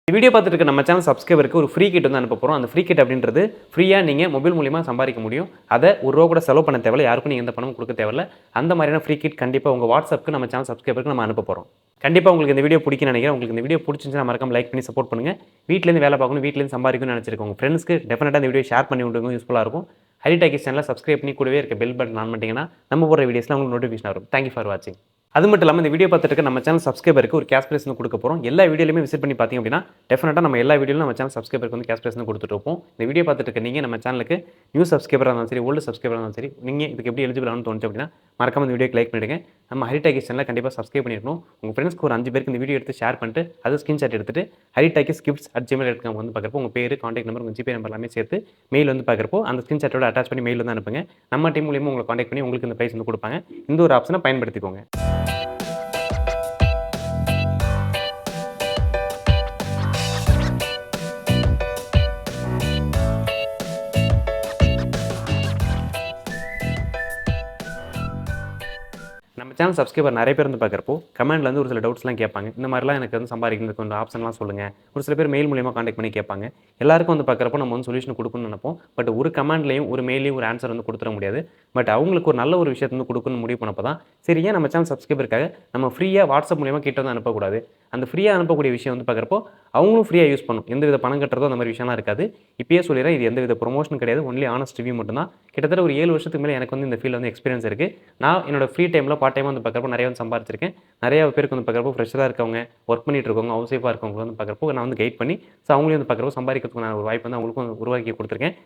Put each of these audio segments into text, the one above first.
இந்த வீடியோ பார்த்துட்டு இருக்க நம்ம சேனல் சப்ஸ்கிரைபருக்கு ஒரு ஃப்ரீ கிட் வந்து அனுப்ப போகிறோம். அந்த ஃப்ரீ கிட் அப்படின்றது ஃப்ரீயாக நீங்கள் மொபைல் மூலியமா சம்பாதிக்க முடியும். அதை ரூ. 1 கூட செலவு பண்ண தேவையில்ல. யாருக்கும் நீங்கள் எந்த பணமும் கொடுக்க தேவையில்ல. அந்த மாதிரியான ஃப்ரீ கிட் கண்டிப்பாக உங்கள் வாட்ஸ்அப்புக்கு நம்ம சேனல் சப்ஸ்கிரைபருக்கு நம்ம அனுப்ப போகிறோம். கண்டிப்பாக உங்களுக்கு இந்த வீடியோ பிடிக்கும்னு நினைக்கிறேன். உங்களுக்கு இந்த வீடியோ பிடிச்சிருந்துச்சுன்னா மறக்காம லைக் பண்ணி சப்போர்ட் பண்ணுங்கள். வீட்டிலேருந்து வேலை பார்க்கணும், வீட்டிலேருந்து சம்பாதிக்கணும்னு நினச்சிருக்கோம். உங்கள் ஃப்ரெண்ட்ஸ்க்கு டெஃபினட்டாக இந்த வீடியோ ஷேர் பண்ணி விடுங்க, யூஸ்ஃபுல்லாக இருக்கும். ஹரி டாக்கிஸ் சேனலை சப்ஸ்கிரைப் பண்ணி கூடவே இருக்க பெல் பட்டன் ஆன் பண்ணிட்டீங்கன்னா நம்ம போடுற வீடியோஸ்லாம் உங்களுக்கு நோட்டிஃபிகேஷன் வரும். தேங்க்யூ ஃபார் வாட்சிங். அது மட்டும் இல்லாமல் இந்த வீடியோ பார்த்துட்டு இருக்க நம்ம சேனல் சப்ஸ்கிரைபருக்கு ஒரு கேஷ் பிரைஸ் கொடுக்க போகிறோம். எல்லா வீடியோலையுமே விசிட் பண்ணி பார்த்தீங்க அப்படின்னா டெஃபினட்டாக நம்ம எல்லா வீடியோலும் நம்ம சேனல் சப்ஸ்கிரைபருக்கு வந்து கேஷ் பிரைஸ் கொடுத்துட்டு இருப்போம். இந்த வீடியோ பார்த்துட்டு இருக்க நீங்கள் நம்ம சேனலுக்கு நியூ சப்ஸ்கிரைபராக இருந்தாலும் சரி, ஓல்டு சப்ஸ்கிரைபராக இருந்தாலும் சரி, நீங்கள் இதுக்கு எப்படி எலிஜிபிள் ஆகணும்னு தோணுச்சு அப்படின்னா மறக்காம இந்த வீடியோக்கு லைக் பண்ணிடுங்க. நம்ம ஹரி டாக்கிஸ் சேனலை கண்டிப்பாக சப்ஸ்கிரைப் பண்ணிடணும். உங்கள் ஃப்ரெண்ட்ஸ்க்கு ஒரு 5 பேருக்கு இந்த வீடியோ எடுத்து ஷேர் பண்ணிட்டு அதை ஸ்கிரீன்ஷாட் எடுத்துட்டு haritakisgifts@gmail.com வந்து பார்க்குறப்போ உங்கள் பேர், கான்டாக்ட் நம்பர், உங்கள் ஜிபே நம்பர் எல்லாமே சேர்த்து மெயில் வந்து பார்க்குறப்போ அந்த ஸ்கிரீன்ஷாட்டோட அட்டாச் பண்ணி மெயில் வந்து அனுப்புங்க. நம்ம டீம் மூலியமாக உங்களை கான்டாக்ட் பண்ணி உங்களுக்கு இந்த ப்ரைஸ் வந்து கொடுப்பாங்க. இந்த ஒரு ஆப்ஷனை பயன்படுத்திக்கோங்க. நம்ம சேனல் சப்ஸ்கிரைபர் நிறைய பேர் வந்து பார்க்குறப்போ கமெண்ட்ல வந்து ஒரு சில டவுட்ஸ்லாம் கேட்பாங்க. இந்த மாதிரிலாம் எனக்கு வந்து சம்பாதிக்கிறதுக்கு கொஞ்சம் ஆப்ஷன்லாம் சொல்லுங்கள். ஒரு சில பேர் மெயில் மூலியமாக கான்டாக்ட் பண்ணி கேட்பாங்க. எல்லாருக்கும் வந்து பார்க்குறப்போ நம்ம வந்து சொல்யூஷன் கொடுக்கணும்னு நினைப்போம். பட் ஒரு கமெண்ட்லையும் ஒரு மெயிலையும் ஒரு ஆன்சர் வந்து கொடுத்துட முடியாது. பட் அவங்களுக்கு ஒரு நல்ல ஒரு விஷயத்தை வந்து கொடுக்கணும்னு முடிவு பண்ணப்போ தான் சரி, ஏன் நம்ம சேனல் சப்ஸ்கிரைபருக்காக நம்ம ஃப்ரீயாக வாட்ஸ்அப் மூலியமாக கிட்ட வந்து அனுப்பக்கூடாது. அந்த ஃப்ரீயாக அனுப்பக்கூடிய விஷயம் வந்து பார்க்குறப்போ அவங்களும் ஃப்ரீயாக யூஸ் பண்ணும். எந்தவித பணம் கட்டுறதோ அந்த மாதிரி விஷயம்லாம் இருக்காது. இப்பயே சொல்லிடுறேன், இது எந்தவித ப்ரொமோஷன் கிடையாது. ஒன்லி ஆனஸ்ட் ரிவ்யூ மட்டும் தான். கிட்டத்தட்ட ஒரு 7 வருஷத்துக்கு மேலே எனக்கு வந்து இந்த ஃபீல்டில் வந்து எக்ஸ்பீரியன்ஸ் இருக்குது. நான் என்னோட ஃப்ரீ டைமில் பார்ட் டைமாக வந்து பார்க்குறப்போ நிறைய வந்து சம்பாதிச்சிருக்கேன். நிறைய பேருக்கு வந்து பார்க்குறப்போ ஃப்ரெஷ்ஷராக இருக்கவங்க, ஒர்க் பண்ணிட்டு இருக்கவங்க, ஹவுஸ் ஒய்ஃபாக இருக்கவங்க வந்து பார்க்குறப்போ நான் வந்து கைட் பண்ணி அவங்களையும் வந்து பார்க்குறப்போ சம்பாதிக்கிறதுக்கு நான் ஒரு வாய்ப்பு வந்து அவங்களுக்கும் உருவாக்கி கொடுத்துருக்கேன்.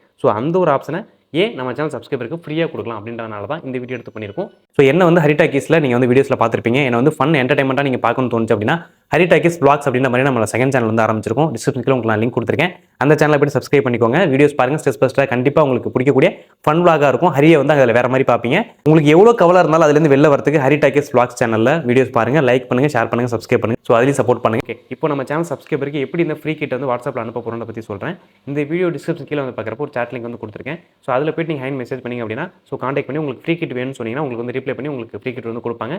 அந்த ஒரு ஆப்ஷனை ஏன் நம்ம சேனல் சப்ஸ்கிரைபருக்கு ஃப்ரீயாக கொடுக்கலாம் அப்படின்றனால தான் இந்த வீடியோ எடுத்து பண்ணியிருக்கோம். என்ன வந்து ஹரி டாக்கிஸில் நீங்கள் வந்து வீடியோஸில் பார்த்துருப்பீங்க. என்ன வந்து ஃபன் என்டர்டைன்மெண்ட்டாக நீங்கள் பார்க்கணும்னு தோணுச்சு அப்படின்னா ஹரி டாக்கிஸ் vlogs அப்படின்ற மாதிரி நம்ம செகண்ட் சேனல் வந்து ஆரம்பிச்சிருக்கோம். டிஸ்கிரிப்ஷனில் உங்களுக்கு நான் லிங்க் கொடுத்துருக்கேன். அந்த சேனலை போய் சப்ஸ்கிரைப் பண்ணிக்கோங்க. வீடியோஸ் பாருங்கள், ஸ்டெப் பை ஸ்டெப்பாக கண்டிப்பாக உங்களுக்கு பிடிக்கக்கூடிய ஃபன் vlog-ஆக இருக்கும். ஹரியை வந்து அதில் வேறு மாதிரி பார்ப்பீங்க. உங்களுக்கு எவ்வளோ கவலை இருந்தாலும் அதுலேருந்து வெளில வரதுக்கு ஹரி டாக்கிஸ் vlogs சேனலில் வீடியோஸ் பாருங்கள், லைக் பண்ணுங்கள், ஷேர் பண்ணுங்கள், சப்ஸ்கிரைப் பண்ணுங்கள். அதுலேயும் சப்போர்ட் பண்ணுங்கள். இப்போ நம்ம சேனல் சப்ஸ்கிரைபருக்கு எப்படி இந்த ஃப்ரீ கிட் வந்து வாட்ஸ்அப்பில் அனுப்ப போகிறோம்னு பற்றி சொல்கிறேன். இந்த வீடியோ டிஸ்கிரிப்ஷன் கீழே வந்து பார்க்குறப்போ ஒரு சாட் லிங்க் வந்து கொடுத்துருக்கேன். அதில் போய்ட்டு நீங்கள் ஹேண்ட் மெசேஜ் பண்ணிங்க அப்படின்னா கான்டாக்ட் பண்ணி உங்களுக்கு ஃப்ரீ கிட் வேணும்னு சொன்னீங்கன்னா உங்களுக்கு வந்து ரிப்ளை பண்ணி உங்களுக்கு ஃப்ரீ கிட் வந்து கொடுப்பாங்க.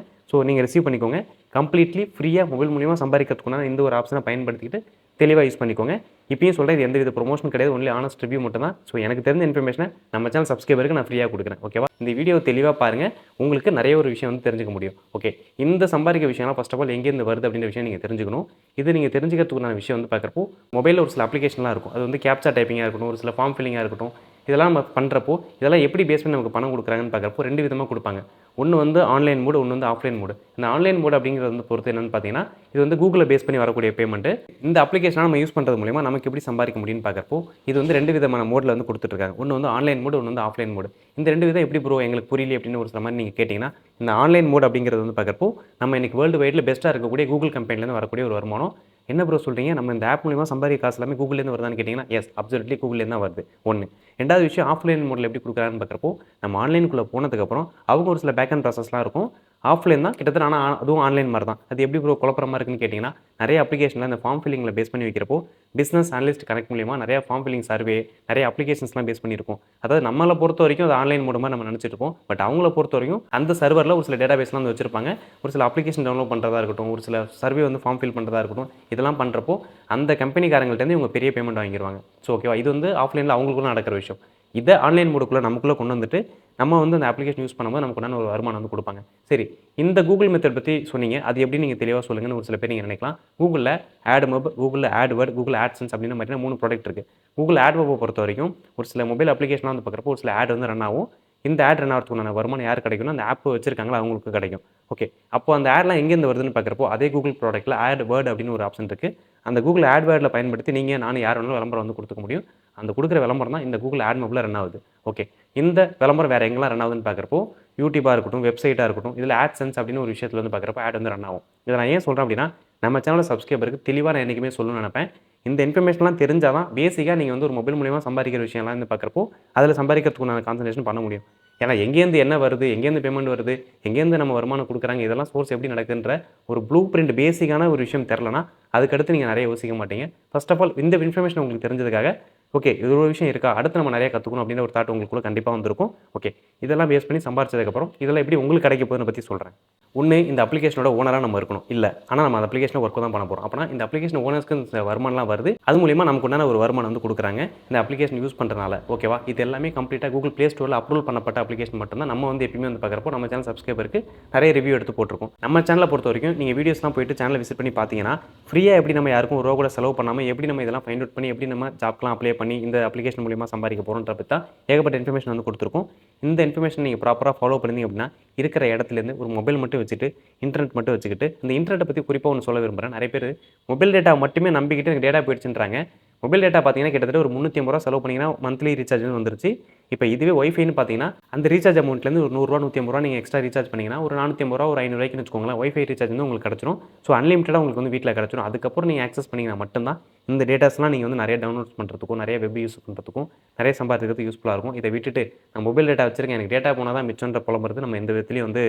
நீங்கள் ரிசீவ் பண்ணிக்கோங்க. கம்ப்ளீட்லி ஃப்ரீயாக மொபைல் மூலியமாக சம்பாதிக்கிறதுக்குனா இந்த ஒரு ஆப்ஷனை பயன்படுத்திக்கிட்டு தெளிவாக யூஸ் பண்ணிக்கோங்க. இப்பயும் சொல்கிறேன், இது எந்தவித ப்ரொமோஷன் கிடையாது. ஒன்லி ஆனஸ்ட் ரிவ்யூ மட்டும் தான். எனக்கு தெரிஞ்ச இன்ஃபர்மேஷனை நம்ம சேனல் சப்ஸ்கிரைபருக்கு நான் ஃப்ரீயாக கொடுக்குறேன். ஓகேவா? இந்த வீடியோ தெளிவாக பாருங்கள். உங்களுக்கு நிறைய ஒரு விஷயம் வந்து தெரிஞ்சுக்க முடியும். ஓகே, இந்த சம்பாதிக்க விஷயம்லாம் ஃபர்ஸ்ட் ஆஃப் ஆல் எங்கேருந்து வருது அப்படின்ற விஷயம் நீங்கள் தெரிஞ்சுக்கணும். இது நீங்கள் தெரிஞ்சுக்கிறதுக்குள்ள விஷயம் வந்து பார்க்குறப்போ மொபைலில் ஒரு சில அப்ளிகேஷன்லாம் இருக்கும். அது வந்து கேப்சா டைப்பிங்காக இருக்கட்டும், ஒரு சில ஃபார்ம் ஃபில்லிங்காக இருக்கட்டும், இதெல்லாம் நம்ம பண்ணுறப்போ இதெல்லாம் எப்படி பேஸ் பண்ணி நமக்கு பணம் கொடுக்குறாங்கன்னு பார்க்குறப்போ 2 விதமாக கொடுப்பாங்க. ஒன்று வந்து ஆன்லைன் மோடு, ஒன்று வந்து ஆஃப்லைன் மோடு. இந்த ஆன்லைன் மோடு அப்படிங்கிறது வந்து பொறுத்து என்னென்னு பார்த்தீங்கன்னா இது வந்து கூகுளில் பேஸ் பண்ணி வரக்கூடிய பேமெண்ட்டு. இந்த அப்ளிகேஷனாக நம்ம யூஸ் பண்ணுறது மூலிமா நமக்கு எப்படி சம்பாதிக்க முடியும்னு பார்க்குறப்போ இது வந்து 2 விதமான மோடில் வந்து கொடுத்துட்ருக்காங்க. ஒன்று வந்து ஆன்லைன் மோடு, ஒன்று வந்து ஆஃப்லைன் மோடு. இந்த 2 விதம் எப்படி ப்ரோ எங்களுக்கு புரியல அப்படின்னு ஒரு சில மாதிரி நீங்கள் கேட்டிங்கன்னா, இந்த ஆன்லைன் மோடு அப்படிங்கிறது வந்து பார்க்குறப்போ நம்ம இன்றைக்கி வேர்ல்டு வைடில் பெஸ்ட்டாக இருக்கக்கூடிய கூகுள் கம்பெனிலேருந்து வரக்கூடிய ஒரு வருமானம். என்ன ப்ரோ சொல்கிறீங்க, நம்ம இந்த ஆப் மூலிமா சம்பாதிக்க காசு எல்லாமே கூகுள்லேருந்து வருதான்னு கேட்டிங்கன்னா, எஸ், அப்சல்யூட்லி கூகுள்லேருந்து தான் வருது. ஒன்று. ரெண்டாவது விஷயம், ஆஃப்லைன் மோடில் எப்படி கொடுக்குறாங்கன்னு பார்க்குறப்போ நம்ம ஆன்லைனுக்குள்ளே போனதுக்கப்புறம் அவங்க ஒரு சில பேக் அண்ட் ப்ராசஸ்லாம் இருக்கும். ஆஃப்லைன் தான் கிட்டத்தட்ட, ஆனால் அதுவும் ஆன்லைன் மாதிரி தான். அது எப்படி ப்ரோ குழப்பமா இருக்குன்னு கேட்டிங்கன்னா, நிறைய அப்ளிகேஷனில் இந்த ஃபார்ம் ஃபில்லிங்கில் பேஸ் பண்ணி வைக்கிறப்போ பிஸ்னஸ் அனலிஸ்ட் கனெக்ட் மூலிமா நிறைய ஃபார்ம் ஃபில்லிங் சர்வே, நிறைய அப்ளிகேஷன்ஸ்லாம் பேஸ் பண்ணியிருக்கும். அதாவது நம்மளை பொறுத்த வரைக்கும் அது ஆன்லைன் மோடு மாதிரி நம்ம நினச்சிட்டு இருப்போம். பட் அவங்கள பொறுத்த வரைக்கும் அந்த சர்வரில் ஒரு சில டேட்டா பேஸ்லாம் வந்து வச்சிருப்பாங்க. ஒரு சில அப்ளிகேஷன் டவுன்லோட் பண்ணுறதா இருக்கட்டும், ஒரு சில சர்வே வந்து ஃபார்ம் ஃபில் பண்ணுறதா இருக்கட்டும், இதெல்லாம் பண்ணுறப்போ அந்த கம்பெனிக்காரங்கள்ட்டேருந்து இவங்க பெரிய பேமெண்ட் வாங்கிடுவாங்க. ஓகேவா? இது வந்து ஆஃப்லைனில் அவங்களுக்குள்ள நடக்கிற விஷயம். இதை ஆன்லைன் மோடுக்குள்ளே நமக்குள்ளே கொண்டு வந்துட்டு நம்ம வந்து அந்த அப்ளிகேஷன் யூஸ் பண்ணும்போது நமக்கு உண்டான ஒரு வருமானம் வந்து கொடுப்பாங்க. சரி, இந்த கூகுள் மெத்தட் பற்றி சொன்னீங்க, அது எப்படி நீங்கள் தெளிவாக சொல்லுங்கன்னு ஒரு சில பேர் நீங்கள் நினைக்கலாம். கூகுளில் AdMob, கூகுளில் AdWord, கூகுள் AdSense அப்படின்னு மாதிரியான 3 ப்ராடக்ட் இருக்குது. கூகுள் AdMob பொறுத்த வரைக்கும் ஒரு சில மொபைல் அப்ளிகேஷனாக வந்து பார்க்குறப்போ ஒரு சில ஆட் வந்து ரன் ஆகும். இந்த ஆட் ரன் ஆகிறதுக்குண்டான வருமானம் யார் கிடைக்கும்னா அந்த ஆப் வச்சிருக்காங்களோ அவங்களுக்கு கிடைக்கும். ஓகே, அப்போ அந்த ஆட்லாம் எங்கேருந்து வருதுன்னு பார்க்குறப்போ அதே கூகுள் ப்ராடக்ட்டில் AdWord அப்படின்னு ஒரு ஆப்ஷன் இருக்குது. அந்த கூகுள் AdWordல பயன்படுத்தி நீங்கள் நானும் யார் வேணாலும் விளம்பரம் வந்து கொடுத்துக்க முடியும். அந்த கொடுக்குற விளம்பரம் தான் இந்த கூகுள் AdMobல ரன் ஆகுது. ஓகே, இந்த விளம்பரம் வேறு எங்கெல்லாம் ரன் ஆகுதுன்னு பார்க்குறப்போ யூடியூபாக இருக்கட்டும், வெப்சைட்டாக இருக்கட்டும், இதில் AdSense அப்படின்னு ஒரு விஷயத்தில் வந்து பார்க்குறப்போ ஆட் வந்து ரன் ஆகும். இதை நான் ஏன் சொல்கிறேன் அப்படின்னா, நம்ம சேனல் சப்ஸ்கிரைபருக்கு தெளிவாக நான் என்றைக்குமே சொல்லணும்னு நினைப்பேன். இந்த இன்ஃபர்மேஷன்லாம் தெரிஞ்சால் தான் பேசிக்காக நீங்கள் வந்து ஒரு மொபைல் மூலியமாக சம்பாதிக்கிற விஷயம்லாம் வந்து பார்க்குறப்போ அதில் சம்பாதிக்கிறதுக்குண்டான கான்சன்ட்ரேஷன் பண்ண முடியும். ஏன்னா எங்கேருந்து என்ன வருது, எங்கேருந்து பேமெண்ட் வருது, எங்கேருந்து நம்ம வருமானம் கொடுக்குறாங்க, இதெல்லாம் சோர்ஸ் எப்படி நடக்குதுன்ற ஒரு ப்ளூ பிரிண்ட் பேசிக்கான ஒரு விஷயம் தெரிலனா அதுக்கடுத்து நீங்கள் நிறைய யோசிக்க மாட்டீங்க. ஃபர்ஸ்ட் ஆஃப் ஆல் இந்த இன்ஃபர்மேஷன் உங்களுக்கு தெரிஞ்சதுக்காக ஓகே இது ஒரு விஷயம் இருக்கா, அடுத்து நம்ம நிறைய கற்றுக்கணும் அப்படின்ற ஒரு தாட் உங்களுக்குள்ள கண்டிப்பாக வந்திருக்கும். ஓகே இதெல்லாம் பேஸ் பண்ணி சம்பாரிச்சதுக்கப்புறம் இதெல்லாம் எப்படி உங்களுக்கு கிடைக்க போகுதுன்னு பற்றி சொல்கிறேன். ஒன்று இந்த அப்ளிகேஷனோட ஓனராக நம்ம இருக்கணும். இல்லை ஆனால் நம்ம அந்த அப்ளிகேஷனை ஒர்க் தான் பண்ண போகிறோம். அப்படின்னா இந்த அப்ளிகேஷன் ஓனர்ஸ்க்கு இந்த வருமானம்லாம் வருது, அது மூலிமா நமக்கு உண்டான ஒரு வருமானம் வந்து கொடுக்குறாங்க இந்த அப்ளிகேஷன் யூஸ் பண்ணுறதுனால. ஓகேவா, இது எல்லாமே கம்ப்ளீட்டாக கூகுள் ப்ளே ஸ்டோரில் அப்ரூவல் பண்ணப்பட்ட அப்ளிகேஷன் மட்டும்தான். நம்ம வந்து எப்பயுமே வந்து பார்க்குறப்போ நம்ம சேனல் சப்ஸ்கிரைபருக்கு நிறைய ரிவ்யூ எடுத்து போட்டிருக்கோம். நம்ம சேனலை பொறுத்த வரைக்கும் நீங்கள் வீடியோஸ்லாம் போயிட்டு சேனலை விசிட் பண்ணி பார்த்தீங்கன்னா ஃப்ரீயாக எப்படி நம்ம யாருக்கும் ஒரு ரூபா கூட செலவு பண்ணாமல் எப்படி நம்ம இதெல்லாம் ஃபைண்ட் அவுட் பண்ணி எப்படி நம்ம ஜாப்லாம் அப்ளை பண்ணி இந்த அப்ளிகேஷன் மூலிமா சம்பாதிக்க போகிறோன்ற பற்றி தான் ஏகப்பட்ட இன்ஃபர்மேஷன் வந்து கொடுத்துருக்கோம். இந்த இன்ஃபர்மேஷன் நீங்கள் ப்ராப்பராக ஃபாலோ பண்ணிங்க அப்படின்னா இருக்கிற இடத்துலேருந்து ஒரு மொபைல் மட்டும் வச்சுட்டு இன்டர்நெட் மட்டும் வச்சுக்கிட்டு, இந்த இன்டர்நெட்டை பற்றி குறிப்பாக ஒன்று சொல்ல விரும்புகிறேன். நிறைய பேர் மொபைல் டேட்டா மட்டுமே நம்பிக்கிட்டு எனக்கு டேட்டா போயிடுச்சுன்றாங்க. மொபைல் டேட்டா பார்த்தீங்கன்னா கிட்டத்தட்ட ஒரு 350 ரூபா செலவு பண்ணிங்கன்னா மந்த்லி ரீசார்ஜ் வந்துருச்சு. இப்போ இதுவே ஒய்ஃபைன்னு பார்த்தீங்கன்னா அந்த ரீசார்ஜ் அமௌண்ட்லேருந்து ஒரு 100 ரூபா 150 ரூபா நீங்கள் எக்ஸ்ட்ரா ரீசார்ஜ் பண்ணிங்கன்னா ஒரு 450 ரூபா ஒரு 500 ரூபாய்க்குன்னு வச்சுக்கோங்களேன், ஒய்ஃபை ரீசார்ஜ் வந்து உங்களுக்கு கிடச்சிரும். ஸோ அன்லிமிட்டடாக உங்களுக்கு வந்து வீட்டில் கிடச்சிரும். அதுக்கப்புறம் நீங்கள் ஆக்சஸ் பண்ணிங்கன்னா மட்டும்தான் இந்த டேட்டாஸ்லாம் நீங்கள் வந்து நிறைய டவுன்லோட் பண்ணுறதுக்கும் நிறைய வெப் யூஸ் பண்ணுறதுக்கும் நிறைய சம்பாதிக்கிறதுக்கு யூஸ்ஃபுல்லாக இருக்கும். இதை விட்டுட்டு நான் மொபைல் டேட்டா வச்சிருக்கேன் எனக்கு டேட்டா போனால் தான் மிச்சன்ற புலம்புறது நம்ம எந்த விதத்துலையும் வந்து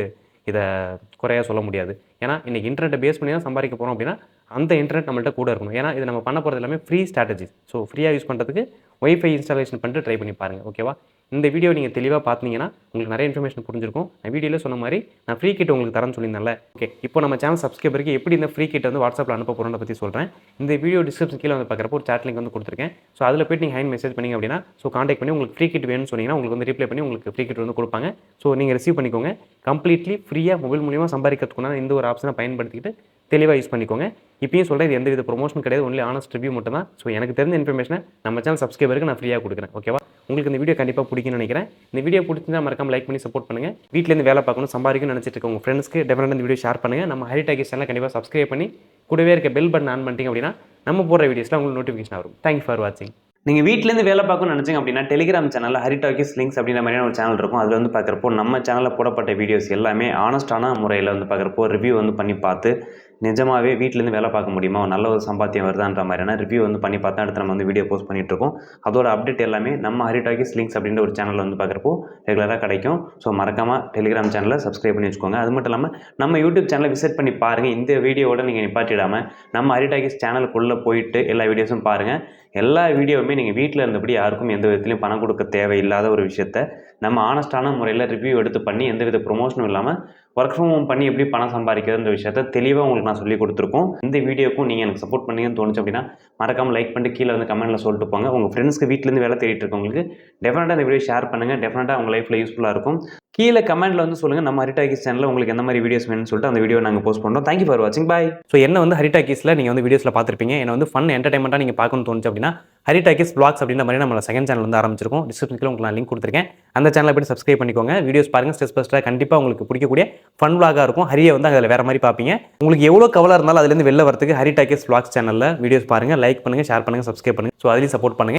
இதை குறையாக சொல்ல முடியாது. ஏன்னா இன்றைக்கி இன்டர்நெட்டை பேஸ் பண்ணி தான் சம்பாதிக்க போகிறோம் அப்படின்னா அந்த இன்டர்நெட் நம்மள்ட்ட கூட இருக்கணும். ஏன்னா இது நம்ம பண்ண போகிறது எல்லாமே ஃப்ரீ ஸ்ட்ராட்டஜிஸ். ஸோ ஃப்ரீயாக யூஸ் பண்ணுறதுக்கு ஒய்ஃபை இன்ஸ்டாலேஷன் பண்ணிட்டு ட்ரை பண்ணி பாருங்கள். ஓகேவா, இந்த வீடியோ நீங்கள் தெளிவாக பார்த்தீங்கன்னா உங்களுக்கு நிறைய இன்ஃபர்மேஷன் புரிஞ்சிருக்கும். நான் வீடியோவில் சொன்ன மாதிரி நான் ஃப்ரீ கிட் உங்களுக்கு தரேன்னு சொல்லியிருந்தேன்ல. ஓகே இப்போ நம்ம சேனல் சப்ஸ்கிரைபருக்கு எப்படி இந்த ஃப்ரீ கிட் வந்து வாட்ஸ்அப்பில் அனுப்ப போகிறோம்னு பற்றி சொல்கிறேன். இந்த வீடியோ டிஸ்கிரிப்ஷன் கீழே வந்து பார்க்குறப்போ ஒரு சாட் லிங்க் வந்து கொடுத்துருக்கேன். ஸோ அதில் போய்ட்டு நீங்கள் ஹேண்ட் மெசேஜ் பண்ணிங்க அப்படின்னா காண்டாக்ட் பண்ணி உங்களுக்கு ஃப்ரீ கிட் வேணும்னு சொன்னீங்கன்னா உங்களுக்கு வந்து ரிப்ளை பண்ணி உங்களுக்கு ஃப்ரீ கிட் வந்து கொடுப்பாங்க. ஸோ நீங்கள் ரிசீவ் பண்ணிக்கோங்க. கம்ப்ளீட்லி ஃப்ரீயாக மொபைல் மூலியமாக சம்பாதிக்கிறதுக்குனா இந்த ஒரு ஆப்ஷனை பயன்படுத்திக்கிட்டு தெளிவாக யூஸ் பண்ணிக்கோங்க. இப்பயும் சொல்கிறேன், இது எந்த வித ப்ரொமோஷன் கிடையாது, ஒன்லி ஆனஸ்ட் ரிவ்யூ மட்டும் தான். ஸோ எனக்கு தெரிஞ்ச இன்ஃபர்மேஷனை நம்ம சேனல் சப்ஸ்கிரைபருக்கு நான் ஃப்ரீயாக கொடுக்குறேன். ஓகேவா, உங்களுக்கு இந்த வீடியோ கண்டிப்பாக பிடிக்கும்னு நினைக்கிறேன். இந்த வீடியோ பிடிச்சிருந்தா மறக்காம லைக் பண்ணி சப்போர்ட் பண்ணுங்கள். வீட்டிலேருந்து வேலை பார்க்கணும் சம்பாதிக்கணும்னு நினச்சிட்டு இருக்க உங்கள் ஃப்ரெண்ட்ஸ்க்கு டெஃபினட்டாக இந்த வீடியோ ஷேர் பண்ணுங்கள். நம்ம ஹரி டாக்கீஸ் சேனலை கண்டிப்பாக சப்ஸ்கிரைப் பண்ணி கூடவே இருக்க பெல் பட்டன் ஆன் பண்ணிட்டீங்க அப்படின்னா நம்ம போடுற வீடியோஸில் உங்களுக்கு நோட்டிஃபிகேஷன் வரும். தேங்க்யூ ஃபார் வாட்சிங். நீங்கள் வீட்டிலேருந்து வேலை பார்க்கணும்னு நினச்சிங்க அப்படின்னா டெலிகிராம் சேனலில் ஹரி டாக்கீஸ் லிங்க்ஸ் அப்படின்ற மாதிரியான ஒரு சேனல் இருக்கும். அதில் வந்து பார்க்குறப்போ நம்ம சேனலில் போடப்பட்ட வீடியோஸ் எல்லாமே ஆனஸ்டான முறையில் வந்து பார்க்குறப்போ ரிவ்யூ வந்து பண்ணி பார்த்து நிஜமாகவே வீட்டிலேருந்து வேலை பார்க்க முடியுமா, நல்ல ஒரு சம்பாத்தியம் வருதான்ற மாதிரியான ரிவ்யூ வந்து பண்ணி பார்த்தா அடுத்து நம்ம வந்து வீடியோ போஸ்ட் பண்ணிகிட்ருக்கோம். அதோட அப்டேட் எல்லாமே நம்ம ஹரி டாக்கீஸ் லிங்க்ஸ் அப்படின்ற ஒரு சேனலில் வந்து பார்க்குறப்போ ரெகுலராக கிடைக்கும். ஸோ மறக்காமல் டெலிகிராம் சேனலை சப்ஸ்கிரைப் பண்ணி வச்சுக்கோங்க. அது மட்டும் இல்லாமல் நம்ம யூடியூப் சேனலை விசிட் பண்ணி பாருங்கள். இந்த வீடியோவோட நீங்கள் நிப்பாட்டிடாமல் நம்ம ஹரி டாக்கீஸ் சேனலுக்குள்ளே போயிட்டு எல்லா வீடியோஸும் பாருங்கள். எல்லா வீடியோவுமே நீங்கள் வீட்டில் இருந்தபடி யாருக்கும் எந்த விதத்துலையும் பணம் கொடுக்க தேவையில்லாத ஒரு விஷயத்தை நம்ம ஆனஸ்டான முறையில் ரிவ்யூ எடுத்து பண்ணி எந்த வித ப்ரொமோஷனும் இல்லாமல் ஒர்க் ஃப்ரம் ஹோம் பண்ணி எப்படி பணம் சம்பாதிக்கிறதுன்ற விஷயத்தை தெளிவாக உங்களுக்கு நான் சொல்லி கொடுத்துருக்கோம். இந்த வீடியோக்கும் நீங்கள் எனக்கு சப்போர்ட் பண்ணீங்கன்னு தோணுச்சு அப்படின்னா மறக்காமல் லைக் பண்ணிட்டு கீழே வந்து கமெண்ட்டில் சொல்லிட்டு போங்க. உங்கள் ஃப்ரெண்ட்ஸ்க்கு வீட்டிலேருந்து வேலை தேடிட்டு இருக்கவங்களுக்கு டெஃபினட்டாக இந்த வீடியோ ஷேர் பண்ணுங்கள். டெஃபினட்டாக உங்கள் லைஃப்பில் யூஸ்ஃபுல்லாக இருக்கும். கீழே கமெண்ட்டில் வந்து சொல்லுங்கள் நம்ம ஹரி டாக்கீஸ் சேனலில் உங்களுக்கு எந்த மாதிரி வீடியோஸ் வேணும்னு சொல்லிட்டு அந்த வீடியோ நாங்கள் போஸ்ட் பண்ணுறோம். தேங்க்யூ ஃபார் வாட்சிங். பாய். ஸோ என்ன வந்து ஹரி டாக்கீஸில் நீங்கள் வந்து வீடியோஸில் பார்த்துருப்பீங்க. என்ன வந்து ஃபன் என்டர்டைன்மெண்ட்டாக நீங்கள் பார்க்கணும்னு தோணுச்சு அப்படின்னா ஹரி டாக்கீஸ் vlogs அப்படின்ற மாதிரி நம்ம செகண்ட் சேனல் வந்து ஆரம்பிச்சிருக்கோம். டிஸ்கிரிப்ஷனில் உங்களுக்கு நான் லிங்க் கொடுத்துருக்கேன். அந்த சேனலை போய் சப்ஸ்கிரைப் பண்ணிக்கோங்க. வீடியோஸ் பாருங்கள், ஸ்டெப் பை ஸ்டெப்பாக கண்டிப்பாக உங்களுக்கு பிடிக்கக்கூடிய ஃபன் vlog-ஆக இருக்கும். ஹரியை வந்து அதில் வேறு மாதிரி பார்ப்பீங்க. உங்களுக்கு எவ்வளோ கவலை இருந்தாலும் அதுலேருந்து வெளில வரதுக்கு ஹரி டாக்கீஸ் vlogs சேனலில் வீடியோஸ் பாருங்கள், லைக் பண்ணுங்கள், ஷேர் பண்ணுங்கள், சப்ஸ்கிரைப் பண்ணுங்கள். ஸோ அதுலேயும் சப்போர்ட் பண்ணுங்கள்.